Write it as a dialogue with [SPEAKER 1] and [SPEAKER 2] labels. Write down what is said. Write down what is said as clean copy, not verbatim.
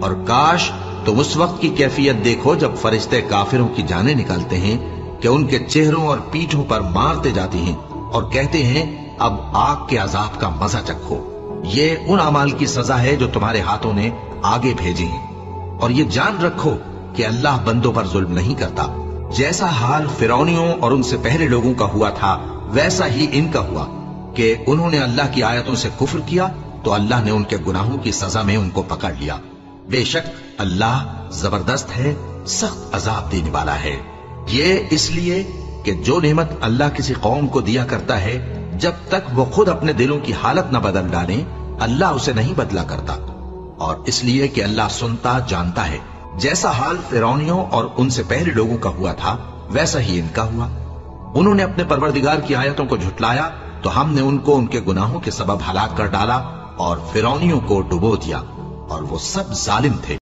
[SPEAKER 1] اور کاش तुम उस वक्त की कैफियत देखो जब फरिश्ते काफिरों की जानें निकालते हैं कि उनके चेहरों और पीठों पर मारते जाते हैं और कहते हैं अब आग के अजाब का मजा चखो। ये उन अमाल की सजा है जो तुम्हारे हाथों ने आगे भेजी हैं। और ये जान रखो कि अल्लाह बंदों पर जुल्म नहीं करता। जैसा हाल फिरौनियों और उनसे पहले लोगों का हुआ था वैसा ही इनका हुआ कि उन्होंने अल्लाह की आयतों से कुफ्र किया तो अल्लाह ने उनके गुनाहों की सजा में उनको पकड़ लिया। बेशक अल्लाह जबरदस्त है, सख्त अजाब देने वाला है। ये इसलिए कि जो नेमत अल्लाह किसी कौम को दिया करता है जब तक वो खुद अपने दिलों की हालत न बदल डाले अल्लाह उसे नहीं बदला करता। और इसलिए कि अल्लाह सुनता जानता है। जैसा हाल फिरौनियों और उनसे पहले लोगों का हुआ था वैसा ही इनका हुआ। उन्होंने अपने परवरदिगार की आयतों को झुटलाया तो हमने उनको उनके गुनाहों के सबब हलाक कर डाला और फिरौनियों को डुबो दिया और वो सब जालिम थे।